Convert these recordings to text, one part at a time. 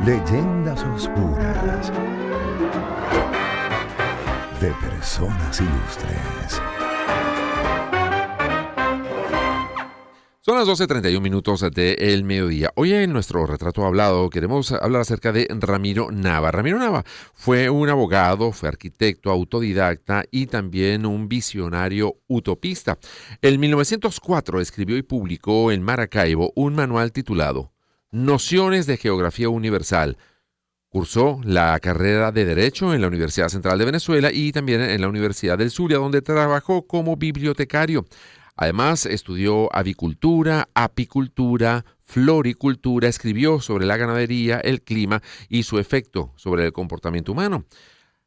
Leyendas oscuras de personas ilustres. Son las 12:31 del mediodía. Hoy en nuestro retrato hablado queremos hablar acerca de Ramiro Nava. Ramiro Nava fue un abogado, fue arquitecto, autodidacta y también un visionario utopista. En 1904 escribió y publicó en Maracaibo un manual titulado Nociones de Geografía Universal. Cursó la carrera de Derecho en la Universidad Central de Venezuela y también en la Universidad del Zulia, donde trabajó como bibliotecario. Además, estudió avicultura, apicultura, floricultura, escribió sobre la ganadería, el clima y su efecto sobre el comportamiento humano.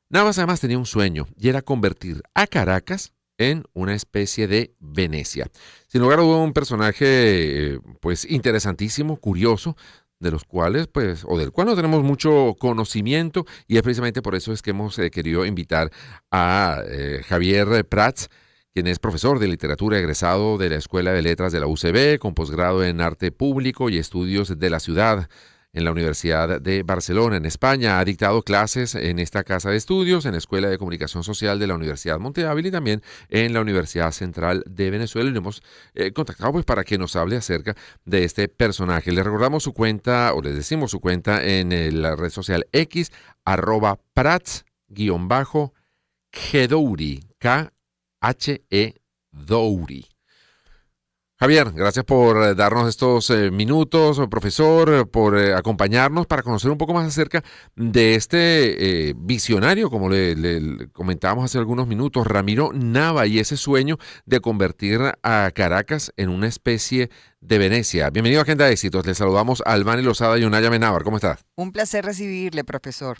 Navas además tenía un sueño y era convertir a Caracas en una especie de Venecia. Sin lugar a duda, un personaje pues interesantísimo, curioso, de los cuales, pues, o del cual no tenemos mucho conocimiento, y es precisamente por eso es que hemos querido invitar a Javier Prats, quien es profesor de literatura egresado de la Escuela de Letras de la UCB, con posgrado en Arte Público y Estudios de la Ciudad en la Universidad de Barcelona, en España. Ha dictado clases en esta casa de estudios, en la Escuela de Comunicación Social de la Universidad Monte Ávila y también en la Universidad Central de Venezuela. Y lo hemos contactado pues para que nos hable acerca de este personaje. Le recordamos su cuenta, o les decimos su cuenta en la red social X, @prats_Gedouri, K-H-E-Douri. Javier, gracias por darnos estos minutos, profesor, por acompañarnos para conocer un poco más acerca de este visionario, como le comentábamos hace algunos minutos, Ramiro Nava, y ese sueño de convertir a Caracas en una especie de Venecia. Bienvenido a Agenda de Éxitos. Le saludamos a Albany Lozada y Unaya Menábar. ¿Cómo estás? Un placer recibirle, profesor.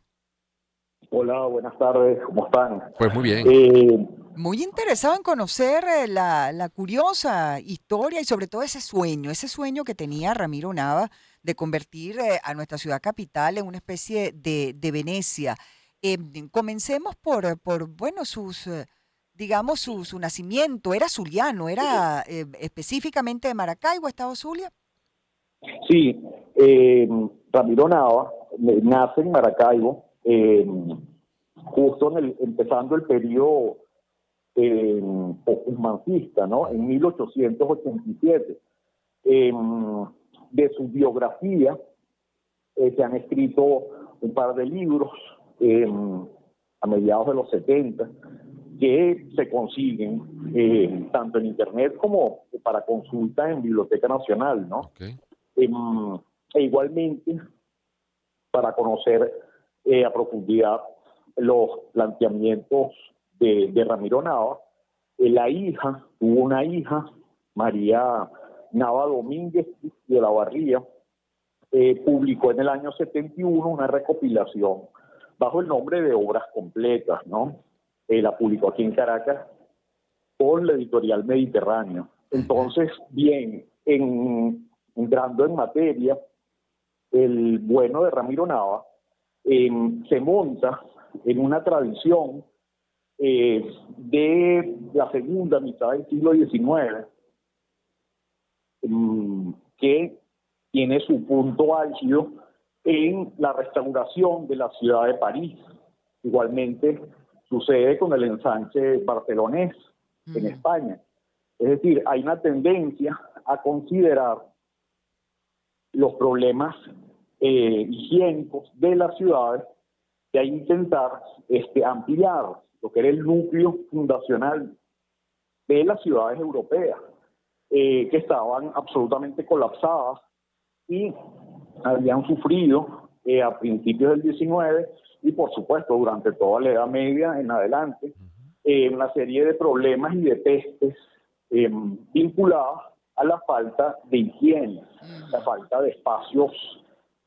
Hola, buenas tardes, ¿cómo están? Pues muy bien. Muy interesado en conocer la curiosa historia y sobre todo ese sueño que tenía Ramiro Nava de convertir a nuestra ciudad capital en una especie de Venecia. Comencemos por bueno, digamos, su nacimiento. Era zuliano, era específicamente de Maracaibo, Estado Zulia. Sí, Ramiro Nava nace en Maracaibo, justo empezando el periodo humancista, ¿no? En 1887. De su biografía se han escrito un par de libros a mediados de los 70 que se consiguen tanto en internet como para consulta en Biblioteca Nacional, ¿no? Okay. E igualmente para conocer a profundidad los planteamientos de Ramiro Nava. Tuvo una hija, María Nava Domínguez de la Barría, publicó en el año 71 una recopilación bajo el nombre de Obras Completas, ¿no? La publicó aquí en Caracas por la editorial Mediterráneo. Entonces, bien, entrando en materia, el bueno de Ramiro Nava se monta en una tradición de la segunda mitad del siglo XIX, que tiene su punto álgido en la restauración de la ciudad de París. Igualmente sucede con el ensanche barcelonés en España. Es decir, hay una tendencia a considerar los problemas higiénicos de las ciudades y a intentar ampliar lo que era el núcleo fundacional de las ciudades europeas, que estaban absolutamente colapsadas y habían sufrido a principios del 19 y por supuesto durante toda la Edad Media en adelante una serie de problemas y de pestes vinculadas a la falta de higiene, la falta de espacios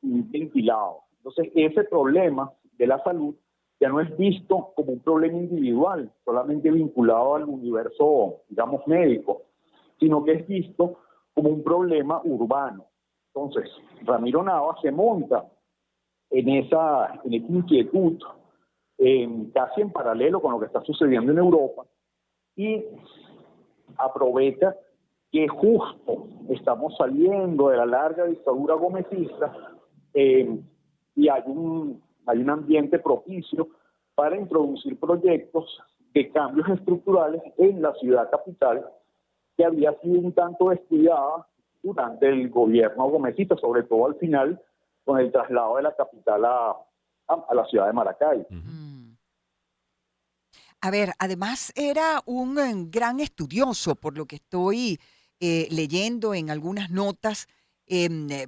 ventilados. Entonces ese problema de la salud ya no es visto como un problema individual, solamente vinculado al universo, digamos, médico, sino que es visto como un problema urbano. Entonces, Ramiro Nava se monta en esa inquietud, casi en paralelo con lo que está sucediendo en Europa, y aprovecha que justo estamos saliendo de la larga dictadura gomecista, y hay un ambiente propicio para introducir proyectos de cambios estructurales en la ciudad capital que había sido un tanto descuidada durante el gobierno gomecista, sobre todo al final, con el traslado de la capital a la ciudad de Maracay. Mm. A ver, además era un gran estudioso, por lo que estoy leyendo en algunas notas,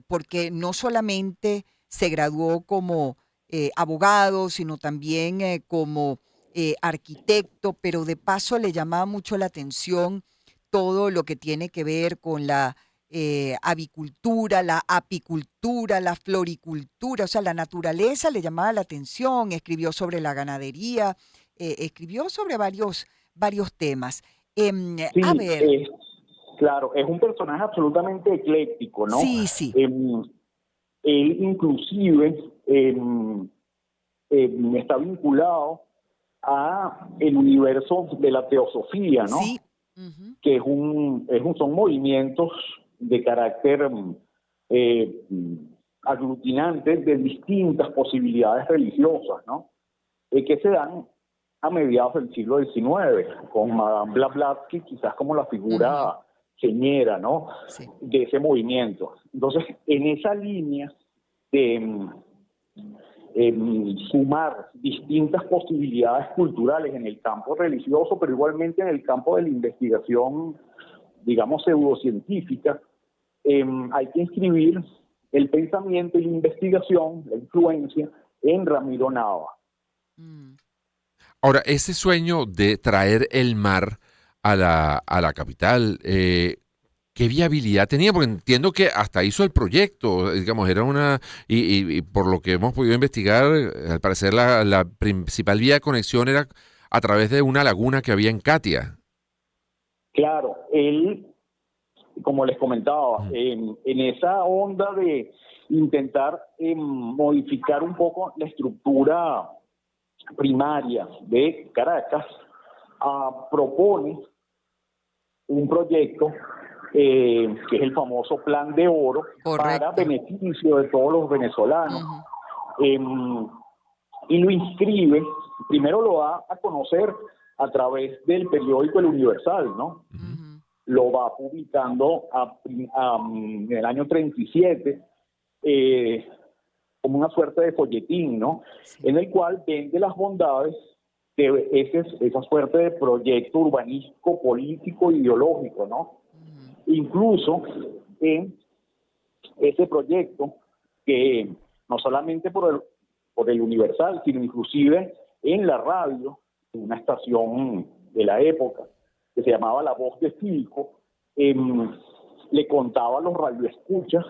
porque no solamente se graduó como abogado, sino también como arquitecto, pero de paso le llamaba mucho la atención todo lo que tiene que ver con la avicultura, la apicultura, la floricultura, o sea, la naturaleza le llamaba la atención, escribió sobre la ganadería, escribió sobre varios temas. Sí, A ver, claro, es un personaje absolutamente ecléctico, ¿no? sí, sí, Él inclusive está vinculado a el universo de la teosofía, sí, ¿no? ujú, Que son movimientos de carácter eh, aglutinantes de distintas posibilidades religiosas, ¿no? Que se dan a mediados del siglo XIX, con Madame Blavatsky quizás como la ujú, figura señera, ¿no? sí, De ese movimiento. Entonces, en esa línea de sumar distintas posibilidades culturales en el campo religioso, pero igualmente en el campo de la investigación, digamos, pseudocientífica, hay que inscribir el pensamiento y la investigación, la influencia en Ramiro Nava. mm, Ahora, ese sueño de traer el mar a la capital, ¿qué viabilidad tenía? Porque entiendo que hasta hizo el proyecto, digamos, era una, y por lo que hemos podido investigar, al parecer la principal vía de conexión era a través de una laguna que había en Catia. Claro, él, como les comentaba, Ujú. en esa onda de intentar modificar un poco la estructura primaria de Caracas, propone un proyecto que es el famoso Plan de Oro para correcto. beneficio de todos los venezolanos. Ujú, Em, y lo inscribe, primero lo da a conocer a través del periódico El Universal, ¿no? Ujú. ujú, Lo va publicando en el año 37, como una suerte de folletín, ¿no? sí, En el cual vende las bondades de esa suerte de proyecto urbanístico, político, ideológico, ¿no? ujú, Incluso en ese proyecto, que no solamente por el Universal, sino inclusive en la radio, en una estación de la época, que se llamaba La Voz de Filco, le contaba a los radioescuchas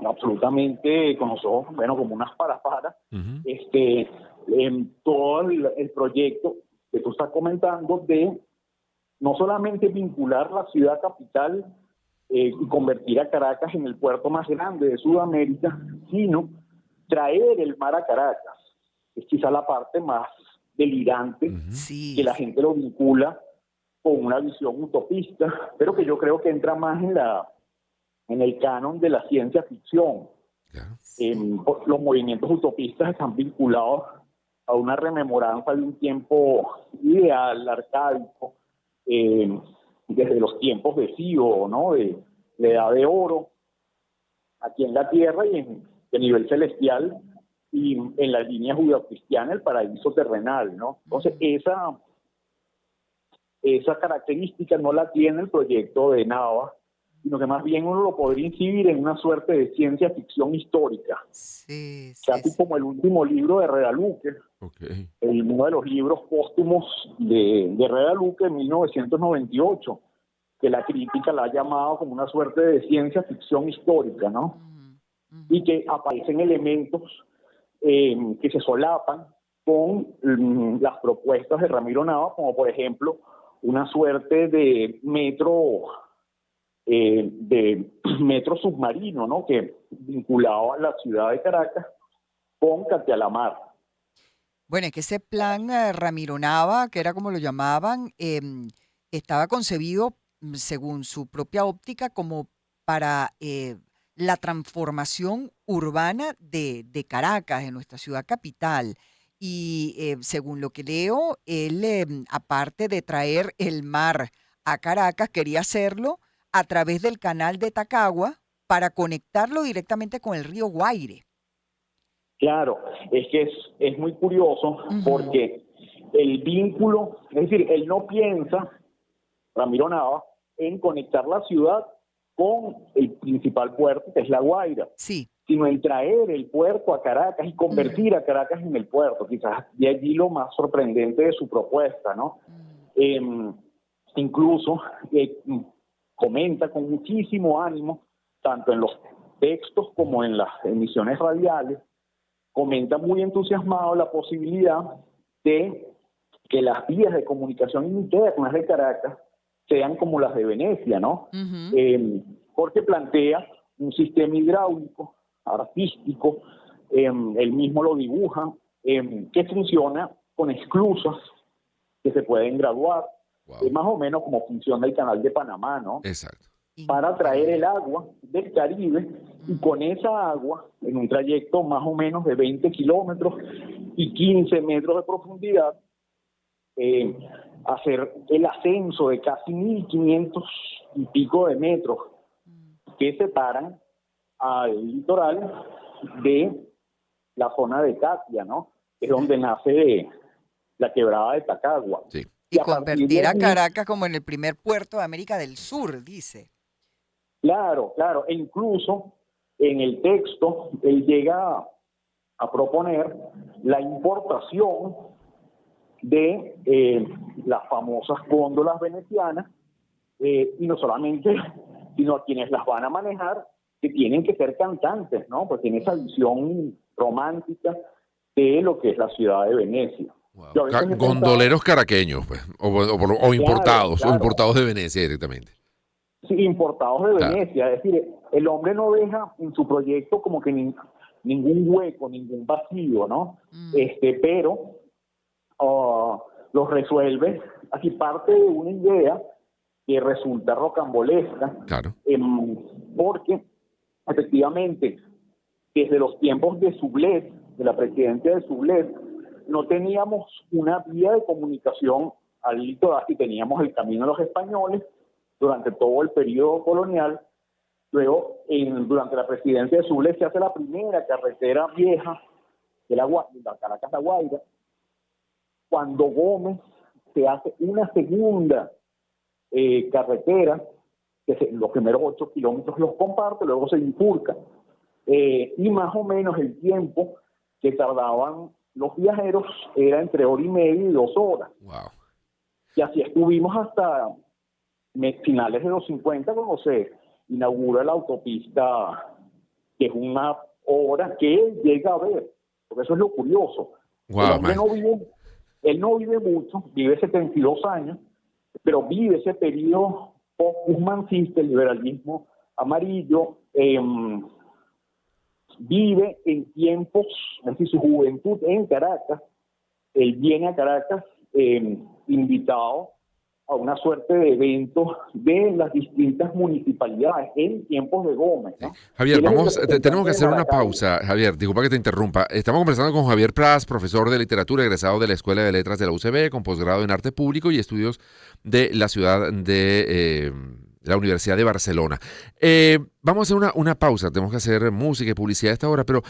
absolutamente con los ojos, bueno, como unas para, Ujú. todo el proyecto que tú estás comentando de no solamente vincular la ciudad capital y convertir a Caracas en el puerto más grande de Sudamérica, sino traer el mar a Caracas. Es quizá la parte más delirante, Ujú. que sí, la sí, gente lo vincula con una visión utopista, pero que yo creo que entra más en el canon de la ciencia ficción. Claro. sí, Los movimientos utopistas están vinculados a una rememoranza de un tiempo ideal, arcaico, eh, desde los tiempos de Sío, ¿no? De la edad de oro, aquí en la tierra y a nivel celestial, y en la línea judeocristiana, el paraíso terrenal, ¿no? Entonces, ujú, esa característica no la tiene el proyecto de Nava, sino que más bien uno lo podría incidir en una suerte de ciencia ficción histórica, sí, sí, casi sí, como el último libro de Redaluque, Ok. uno de los libros póstumos de Redaluque en 1998, que la crítica la ha llamado como una suerte de ciencia ficción histórica, ¿no? ujú, ujú, Y que aparecen elementos que se solapan con las propuestas de Ramiro Nava, como por ejemplo una suerte de metro submarino, ¿no? Que vinculaba a la ciudad de Caracas con Catialamar. Bueno, es que ese plan Ramiro Nava, que era como lo llamaban, estaba concebido, según su propia óptica, como para la transformación urbana de Caracas, de nuestra ciudad capital. Y según lo que leo, él, aparte de traer el mar a Caracas, quería hacerlo a través del canal de Tacagua para conectarlo directamente con el río Guaire. Claro, es que es muy curioso porque el vínculo, es decir, él no piensa, Ramiro Nava, en conectar la ciudad con el principal puerto, que es La Guaira, Sí. sino en traer el puerto a Caracas y convertir a Caracas en el puerto. Quizás de allí lo más sorprendente de su propuesta, ¿no? Incluso comenta con muchísimo ánimo, tanto en los textos como en las emisiones radiales, comenta muy entusiasmado la posibilidad de que las vías de comunicación internas de Caracas sean como las de Venecia, ¿no? Porque plantea un sistema hidráulico, artístico, él mismo lo dibuja, que funciona con esclusas que se pueden graduar, más o menos como funciona el canal de Panamá, ¿no? Exacto. Para traer el agua del Caribe y con esa agua, en un trayecto más o menos de 20 kilómetros y 15 metros de profundidad, hacer el ascenso de casi 1.500 y pico de metros que separan al litoral de la zona de Catia, ¿no? Es donde nace la quebrada de Tacagua. Sí. Y a partir convertir de a allí, Caracas como en el primer puerto de América del Sur, dice. Claro, e incluso en el texto él llega a proponer la importación de las famosas góndolas venecianas, y no solamente, sino a quienes las van a manejar, que tienen que ser cantantes, ¿no? Pues tiene esa visión romántica de lo que es la ciudad de Venecia. Wow. Yo a veces he Gondoleros caraqueños, pues, o importados, claro. o importados de Venecia directamente. Sí, importados de Claro. Venecia. Es decir, el hombre no deja en su proyecto como que ningún hueco, ningún vacío, ¿no? Pero lo resuelve así, parte de una idea que resulta rocambolesca, Claro. porque efectivamente desde los tiempos de Soublette, de la presidencia de Soublette, no teníamos una vía de comunicación al litoral, y teníamos el camino de los españoles durante todo el periodo colonial. Luego, durante la presidencia de Soublette, se hace la primera carretera vieja de la Caracas a Guaira. Cuando Gómez se hace una segunda carretera, que los primeros 8 kilómetros los comparte, luego se bifurca. Y más o menos el tiempo que tardaban los viajeros era entre 1 hora y media y 2 horas. Wow. Y así estuvimos hasta finales de los 50, cuando se inaugura la autopista, que es una obra que él llega a ver, porque eso es lo curioso. Wow, El hombre él no vive mucho, vive 72 años, pero vive ese periodo post-guzmancista, el liberalismo amarillo, vive en tiempos, es decir, su juventud en Caracas. Él viene a Caracas invitado a una suerte de eventos de las distintas municipalidades en tiempos de Gómez, ¿no? Javier, Él es el tenemos que hacer una representante de pausa. Javier, disculpa que te interrumpa. Estamos conversando con Javier Prats, profesor de literatura, egresado de la Escuela de Letras de la UCB, con posgrado en Arte Público y estudios de la ciudad de la Universidad de Barcelona. Vamos a hacer una pausa. Tenemos que hacer música y publicidad a esta hora, pero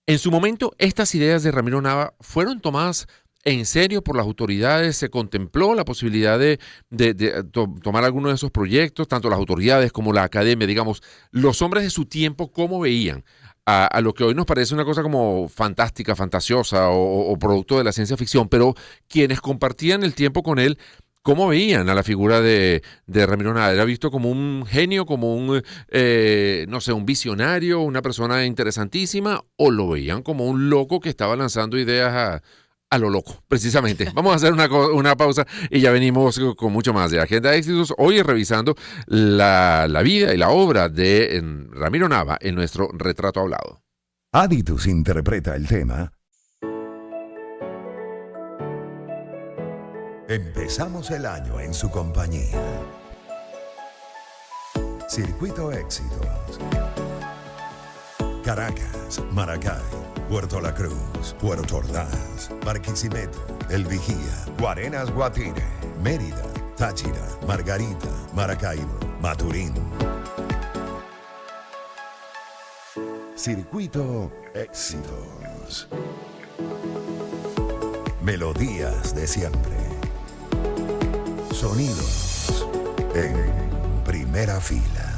en su momento, estas ideas de Ramiro Nava fueron tomadas en serio por las autoridades. Se contempló la posibilidad de tomar alguno de esos proyectos, tanto las autoridades como la academia, digamos, los hombres de su tiempo, ¿cómo veían a lo que hoy nos parece una cosa como fantástica, fantasiosa o producto de la ciencia ficción? Pero quienes compartían el tiempo con él, ¿cómo veían a la figura de Ramiro Nava? ¿Era visto como un genio, como un, no sé, un visionario, una persona interesantísima, o lo veían como un loco que estaba lanzando ideas a lo loco, precisamente? Vamos a hacer una pausa y ya venimos con mucho más de Agenda de Éxitos. Hoy revisando la vida y la obra de Ramiro Nava en nuestro retrato hablado. Aditus interpreta el tema. Empezamos el año en su compañía. Circuito Éxitos. Caracas, Maracay, Puerto La Cruz, Puerto Ordaz, Barquisimeto, El Vigía, Guarenas Guatire, Mérida, Táchira, Margarita, Maracaibo, Maturín. Circuito Éxitos. Melodías de siempre. Sonidos en primera fila.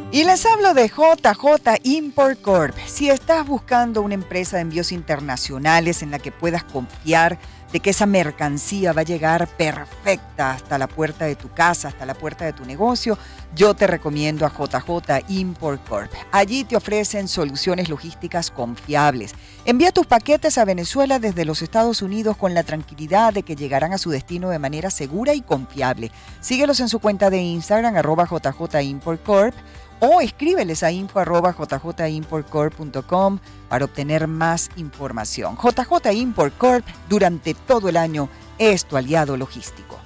Y les hablo de JJ Import Corp. Si estás buscando una empresa de envíos internacionales en la que puedas confiar de que esa mercancía va a llegar perfecta hasta la puerta de tu casa, hasta la puerta de tu negocio, yo te recomiendo a JJ Import Corp. Allí te ofrecen soluciones logísticas confiables. Envía tus paquetes a Venezuela desde los Estados Unidos con la tranquilidad de que llegarán a su destino de manera segura y confiable. Síguelos en su cuenta de Instagram, @JJ Import Corp, o escríbeles a info@jjimportcorp.com para obtener más información. JJ Import Corp durante todo el año es tu aliado logístico.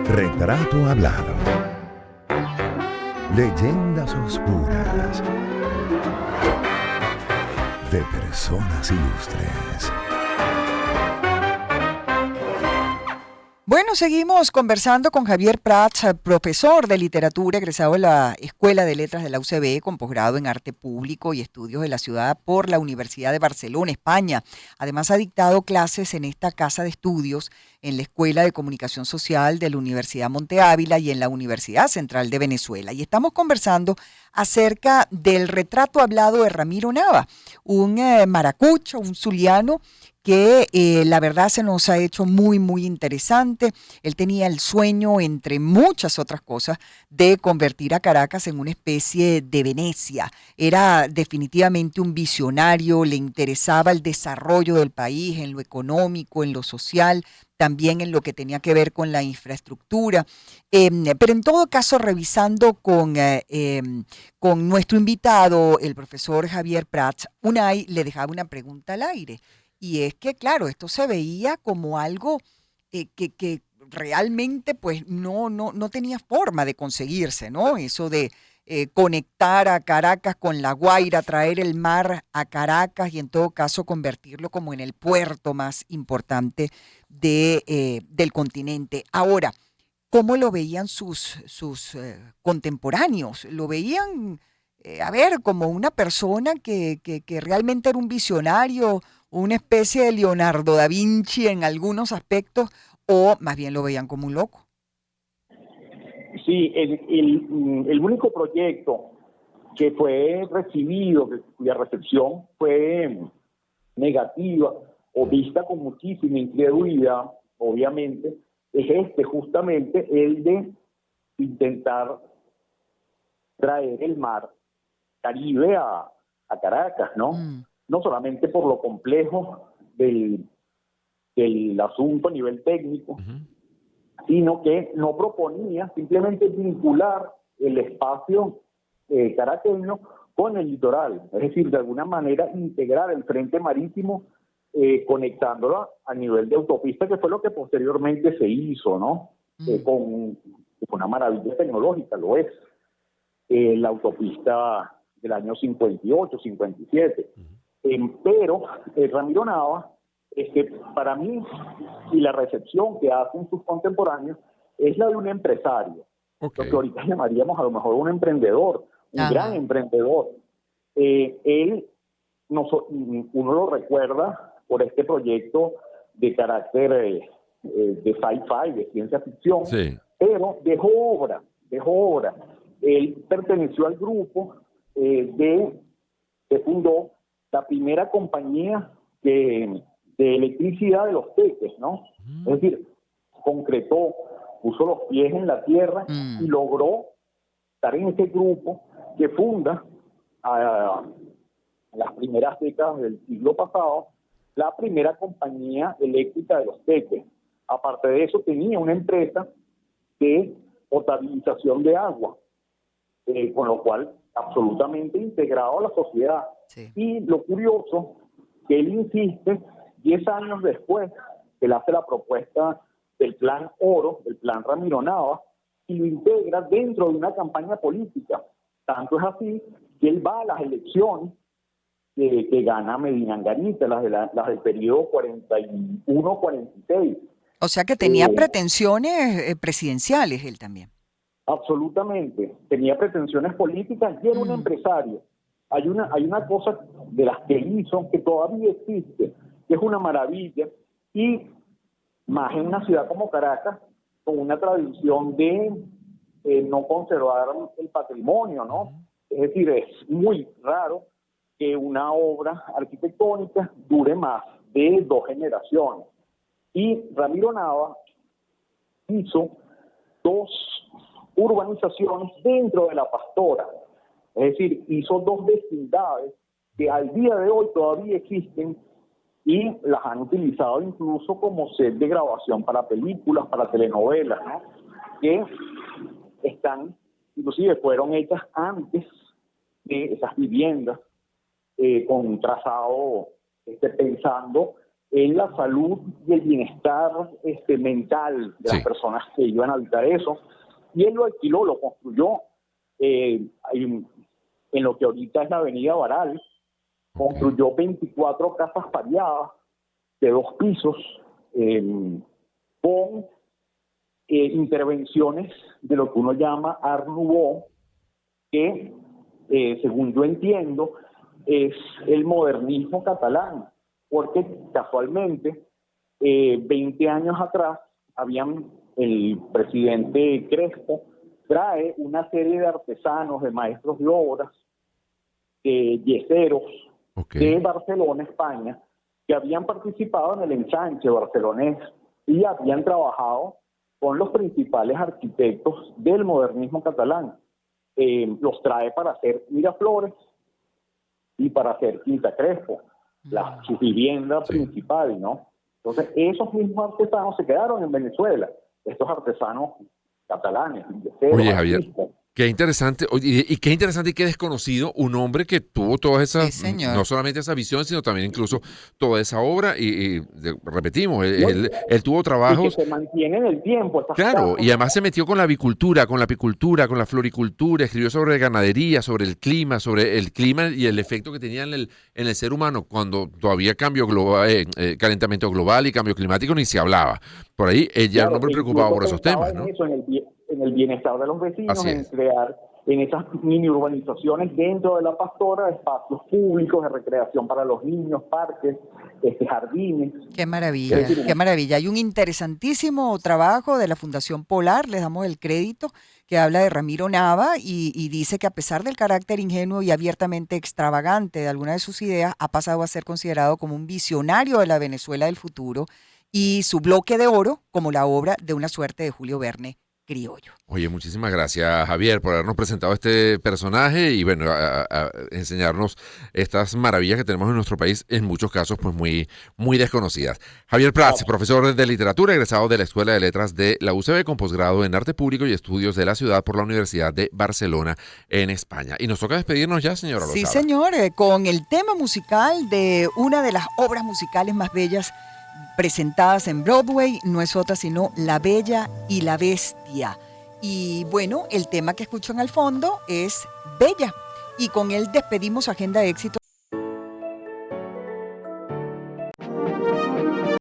Retrato hablado. Leyendas oscuras de personas ilustres. Bueno, Bueno, seguimos conversando con Javier Prats, profesor de literatura, egresado de la Escuela de Letras de la UCB, con posgrado en Arte Público y Estudios de la Ciudad por la Universidad de Barcelona, España. Además, ha dictado clases en esta casa de estudios, en la Escuela de Comunicación Social de la Universidad Monte Ávila y en la Universidad Central de Venezuela. Y estamos conversando acerca del retrato hablado de Ramiro Nava, un maracucho, un zuliano, que la verdad se nos ha hecho muy, muy interesante. Él tenía el sueño, entre muchas otras cosas, de convertir a Caracas en una especie de Venecia. Era definitivamente un visionario, le interesaba el desarrollo del país en lo económico, en lo social, también en lo que tenía que ver con la infraestructura. Pero en todo caso, revisando con nuestro invitado, el profesor Javier Prats, Unai le dejaba una pregunta al aire. Y es que, claro, esto se veía como algo que realmente pues no tenía forma de conseguirse, ¿no? Eso de conectar a Caracas con La Guaira, traer el mar a Caracas y en todo caso convertirlo como en el puerto más importante del continente. Ahora, ¿cómo lo veían sus contemporáneos? ¿Lo veían, a ver, como una persona que realmente era un visionario, una especie de Leonardo da Vinci en algunos aspectos, o más bien lo veían como un loco? Sí, el único proyecto que fue recibido, cuya recepción fue negativa o vista con muchísima incredulidad, obviamente, es justamente el de intentar traer el mar Caribe a Caracas, ¿no? No solamente por lo complejo del asunto a nivel técnico, sino que no proponía simplemente vincular el espacio caraqueño con el litoral, es decir, de alguna manera integrar el frente marítimo conectándolo a nivel de autopista, que fue lo que posteriormente se hizo, ¿no? Con una maravilla tecnológica, lo es. La autopista del año 58, 57. Pero Ramiro Nava, para mí, y la recepción que hacen sus contemporáneos, es la de un empresario. Okay. Lo que ahorita llamaríamos a lo mejor un emprendedor, un gran emprendedor. Él, uno lo recuerda por este proyecto de carácter de sci-fi, de ciencia ficción, Sí. pero dejó obra. Él perteneció al grupo que fundó la primera compañía de electricidad de los Teques, ¿no? Es decir, concretó, puso los pies en la tierra y logró estar en ese grupo que funda a las primeras décadas del siglo pasado la primera compañía eléctrica de los Teques. Aparte de eso, tenía una empresa de potabilización de agua, con lo cual absolutamente integrado a la sociedad. Sí. Y lo curioso, que él insiste, 10 años después, él hace la propuesta del Plan Oro, del Plan Ramiro Nava, y lo integra dentro de una campaña política. Tanto es así que él va a las elecciones que gana Medina Angarita, las del periodo 41-46. O sea que tenía pretensiones presidenciales él también. Absolutamente. Tenía pretensiones políticas y era un empresario. Hay una cosa de las que hizo que todavía existe, que es una maravilla, y más en una ciudad como Caracas, con una tradición de no conservar el patrimonio, ¿no? Es decir, es muy raro que una obra arquitectónica dure más de 2 generaciones. Y Ramiro Nava hizo 2 urbanizaciones dentro de La Pastora. Es decir, hizo 2 vecindades que al día de hoy todavía existen y las han utilizado incluso como set de grabación para películas, para telenovelas, ¿no? Que inclusive fueron hechas antes de esas viviendas, con un trazado pensando en la salud y el bienestar mental de las personas que iban a habitar eso. Y él lo alquiló, lo construyó en lo que ahorita es la avenida Baral. Construyó 24 casas pareadas de 2 pisos, con intervenciones de lo que uno llama Art Nouveau, que según yo entiendo es el modernismo catalán, porque casualmente 20 años atrás el presidente Crespo trae una serie de artesanos, de maestros de obras, de yeseros de Barcelona, España, que habían participado en el ensanche barcelonés y habían trabajado con los principales arquitectos del modernismo catalán. Los trae para hacer Miraflores y para hacer Quinta Crespo, su vivienda principal, ¿no? Entonces, esos mismos artesanos se quedaron en Venezuela, estos artesanos catalanes. Oye, Javier, qué interesante, y qué interesante y qué desconocido un hombre que tuvo todas esas, no solamente esa visión, sino también incluso toda esa obra, y repetimos, él tuvo trabajos. Y que se mantiene en el tiempo. Claro, y además se metió con la avicultura, con la apicultura, con la floricultura, escribió sobre ganadería, sobre el clima y el efecto que tenía en el ser humano cuando todavía cambio global, calentamiento global y cambio climático ni se hablaba. Por ahí ella era un hombre preocupado por esos temas, ¿no? En el bienestar de los vecinos, en crear en esas mini urbanizaciones dentro de la Pastora espacios públicos de recreación para los niños, parques, jardines. Qué maravilla, qué maravilla. Hay un interesantísimo trabajo de la Fundación Polar, les damos el crédito, que habla de Ramiro Nava y dice que a pesar del carácter ingenuo y abiertamente extravagante de algunas de sus ideas, ha pasado a ser considerado como un visionario de la Venezuela del futuro y su bloque de oro como la obra de una suerte de Julio Verne criollo. Oye, muchísimas gracias, Javier, por habernos presentado este personaje y bueno, a enseñarnos estas maravillas que tenemos en nuestro país, en muchos casos pues muy, muy desconocidas. Javier Prats, profesor de literatura, egresado de la Escuela de Letras de la UCB, con posgrado en Arte Público y Estudios de la Ciudad por la Universidad de Barcelona en España. Y nos toca despedirnos ya, señora Lozada. Sí, señor, con el tema musical de una de las obras musicales más bellas presentadas en Broadway, no es otra sino La Bella y la Bestia. Y bueno, el tema que escuchan al fondo es Bella. Y con él despedimos Agenda Éxito.